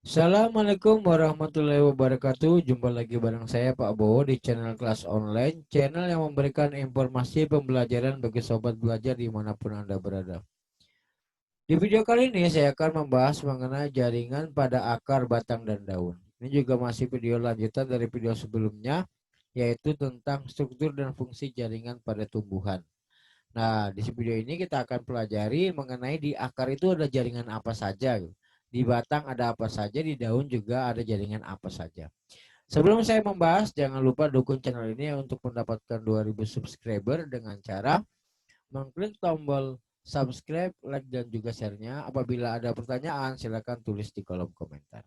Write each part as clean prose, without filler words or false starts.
Assalamualaikum warahmatullahi wabarakatuh. Jumpa lagi bareng saya Pak Bowo di channel kelas online, channel yang memberikan informasi pembelajaran bagi sobat belajar dimanapun Anda berada. Di video kali ini saya akan membahas mengenai jaringan pada akar, batang, dan daun. Ini juga masih video lanjutan dari video sebelumnya, yaitu tentang struktur dan fungsi jaringan pada tumbuhan. Nah, di video ini kita akan pelajari mengenai di akar itu ada jaringan apa saja. Di batang ada apa saja, di daun juga ada jaringan apa saja. Sebelum saya membahas, jangan lupa dukung channel ini untuk mendapatkan 2000 subscriber dengan cara mengklik tombol subscribe, like, dan juga share-nya. Apabila ada pertanyaan, silakan tulis di kolom komentar.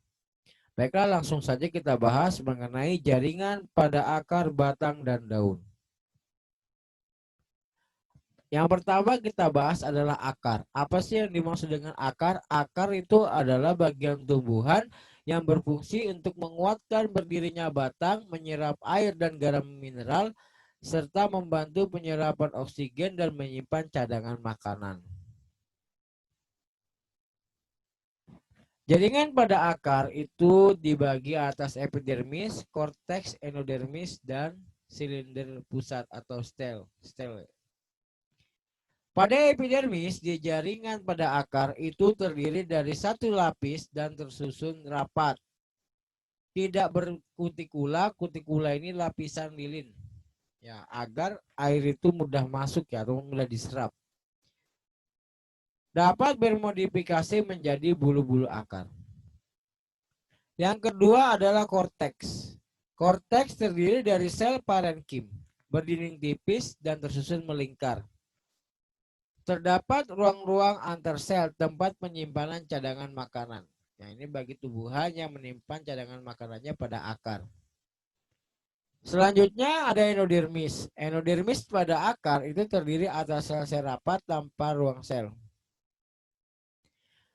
Baiklah, langsung saja kita bahas mengenai jaringan pada akar, batang, dan daun. Yang pertama kita bahas adalah akar. Apa sih yang dimaksud dengan akar? Akar itu adalah bagian tumbuhan yang berfungsi untuk menguatkan berdirinya batang, menyerap air dan garam mineral, serta membantu penyerapan oksigen dan menyimpan cadangan makanan. Jaringan pada akar itu dibagi atas epidermis, korteks, endodermis, dan silinder pusat atau stel. Pada epidermis, di jaringan pada akar itu terdiri dari satu lapis dan tersusun rapat. Tidak berkutikula, kutikula ini lapisan lilin. Ya, agar air itu mudah masuk ya, atau mudah diserap. Dapat bermodifikasi menjadi bulu-bulu akar. Yang kedua adalah korteks. Korteks terdiri dari sel parenkim, berdinding tipis dan tersusun melingkar. Terdapat ruang-ruang antar sel tempat penyimpanan cadangan makanan. Nah, ini bagi tumbuhan yang menyimpan cadangan makanannya pada akar. Selanjutnya ada endodermis. Endodermis pada akar itu terdiri atas sel-sel rapat tanpa ruang sel.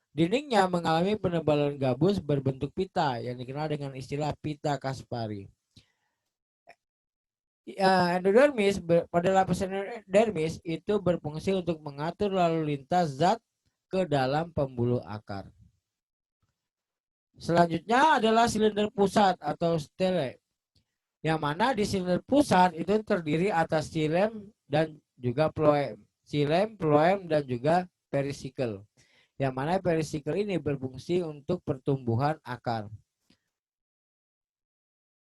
Dindingnya mengalami penebalan gabus berbentuk pita yang dikenal dengan istilah pita Kaspari. Endodermis pada lapisan endodermis itu berfungsi untuk mengatur lalu lintas zat ke dalam pembuluh akar. Selanjutnya adalah silinder pusat atau stele, yang mana di silinder pusat itu terdiri atas xilem dan juga phloem. Xilem, phloem, dan juga perisikel. Yang mana perisikel ini berfungsi untuk pertumbuhan akar.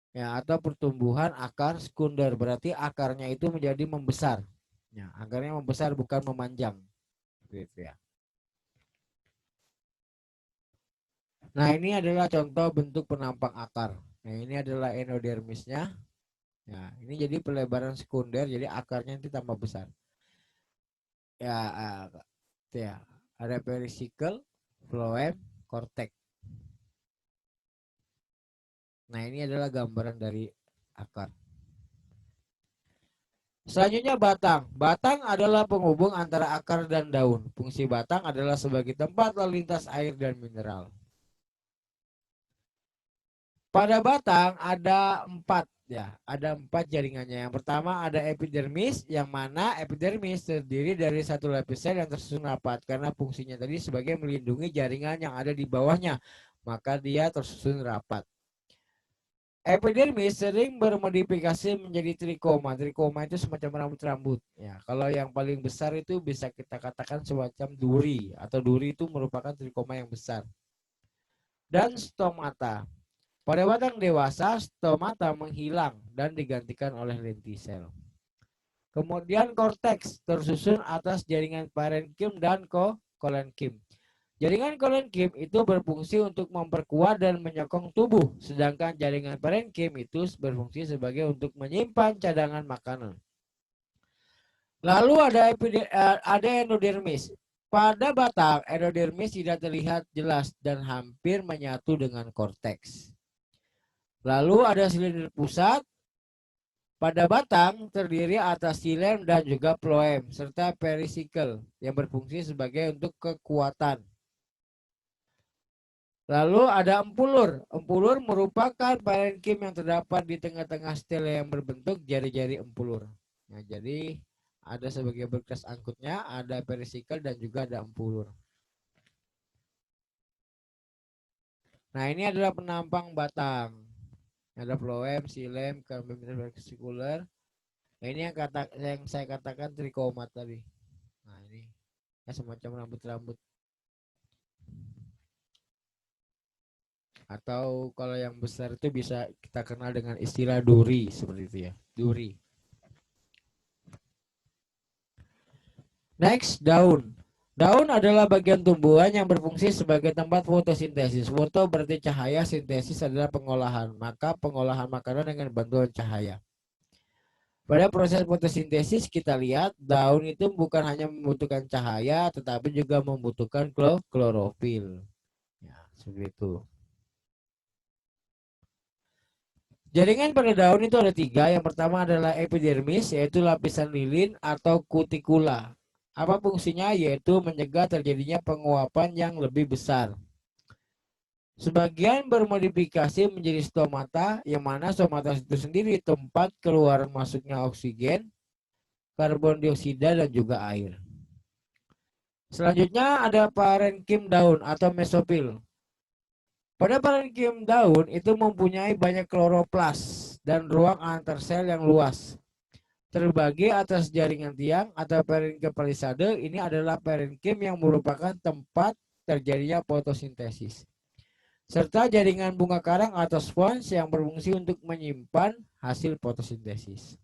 Ya, atau pertumbuhan akar sekunder, berarti akarnya itu menjadi membesar. Ya, akarnya membesar bukan memanjang. Gitu ya. Nah, ini adalah contoh bentuk penampang akar. Nah, ini adalah endodermisnya. Nah, ini jadi pelebaran sekunder, jadi akarnya nanti tambah besar. Ya, ya. Ada perisikel, phloem, kortek. Nah, ini adalah gambaran dari akar. Selanjutnya batang. Batang adalah penghubung antara akar dan daun. Fungsi batang adalah sebagai tempat lalu lintas air dan mineral. Pada batang ada empat jaringannya. Yang pertama ada epidermis, yang mana epidermis terdiri dari satu lapis sel yang tersusun rapat karena fungsinya tadi sebagai melindungi jaringan yang ada di bawahnya, maka dia tersusun rapat. Epidermis sering bermodifikasi menjadi trikoma. Trikoma itu semacam rambut-rambut. Ya, kalau yang paling besar itu bisa kita katakan semacam duri, atau duri itu merupakan trikoma yang besar. Dan stomata. Pada batang dewasa, stomata menghilang dan digantikan oleh lentisel. Kemudian korteks tersusun atas jaringan parenkim dan kolenkim. Jaringan kolenkim itu berfungsi untuk memperkuat dan menyokong tubuh, sedangkan jaringan parenkim itu berfungsi sebagai untuk menyimpan cadangan makanan. Lalu ada endodermis. Pada batang, endodermis tidak terlihat jelas dan hampir menyatu dengan korteks. Lalu ada silinder pusat. Pada batang terdiri atas xilem dan juga phloem serta perisikel yang berfungsi sebagai untuk kekuatan. Lalu ada empulur. Empulur merupakan parenkim yang terdapat di tengah-tengah stele yang berbentuk jari-jari empulur. Nah, jadi ada sebagai berkas angkutnya, ada perisikel dan juga ada empulur. Nah, ini adalah penampang batang. Ada phloem, xilem, cambium versicolor. Nah, ini yang saya katakan trikoma tadi. Nah, ini ya, semacam rambut-rambut. Atau kalau yang besar itu bisa kita kenal dengan istilah duri seperti itu ya. Duri. Next, daun. Daun adalah bagian tumbuhan yang berfungsi sebagai tempat fotosintesis. Foto berarti cahaya, sintesis adalah pengolahan. Maka pengolahan makanan dengan bantuan cahaya. Pada proses fotosintesis kita lihat daun itu bukan hanya membutuhkan cahaya tetapi juga membutuhkan klorofil. Ya, seperti itu. Jaringan pada daun itu ada tiga. Yang pertama adalah epidermis, yaitu lapisan lilin atau kutikula. Apa fungsinya? Yaitu mencegah terjadinya penguapan yang lebih besar. Sebagian bermodifikasi menjadi stomata, yang mana stomata itu sendiri tempat keluaran masuknya oksigen, karbon dioksida, dan juga air. Selanjutnya ada parenkim daun atau mesofil. Pada parenkim daun itu mempunyai banyak kloroplas dan ruang antar sel yang luas. Terbagi atas jaringan tiang atau parenkim palisade. Ini adalah parenkim yang merupakan tempat terjadinya fotosintesis. Serta jaringan bunga karang atau spons yang berfungsi untuk menyimpan hasil fotosintesis.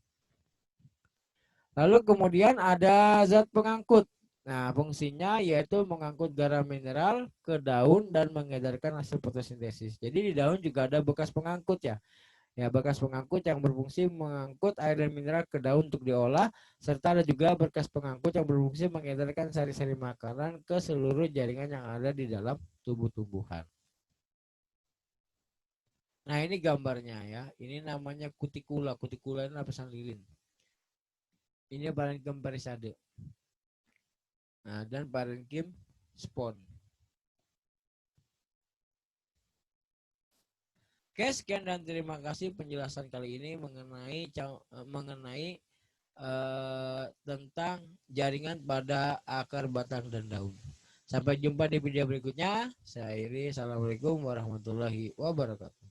Lalu kemudian ada zat pengangkut. Nah, fungsinya yaitu mengangkut garam mineral ke daun dan mengedarkan hasil fotosintesis. Jadi di daun juga ada bekas pengangkut ya. Ya, bekas pengangkut yang berfungsi mengangkut air dan mineral ke daun untuk diolah, serta ada juga bekas pengangkut yang berfungsi mengedarkan sari-sari makanan ke seluruh jaringan yang ada di dalam tubuh tumbuhan. Nah, ini gambarnya ya. Ini namanya kutikula. Kutikula ini lapisan lilin. Ini parenkim perisade. Nah, dan parenkim spon. Oke, sekian dan terima kasih penjelasan kali ini mengenai tentang jaringan pada akar, batang, dan daun. Sampai jumpa di video berikutnya. Saya Iri. Assalamualaikum warahmatullahi wabarakatuh.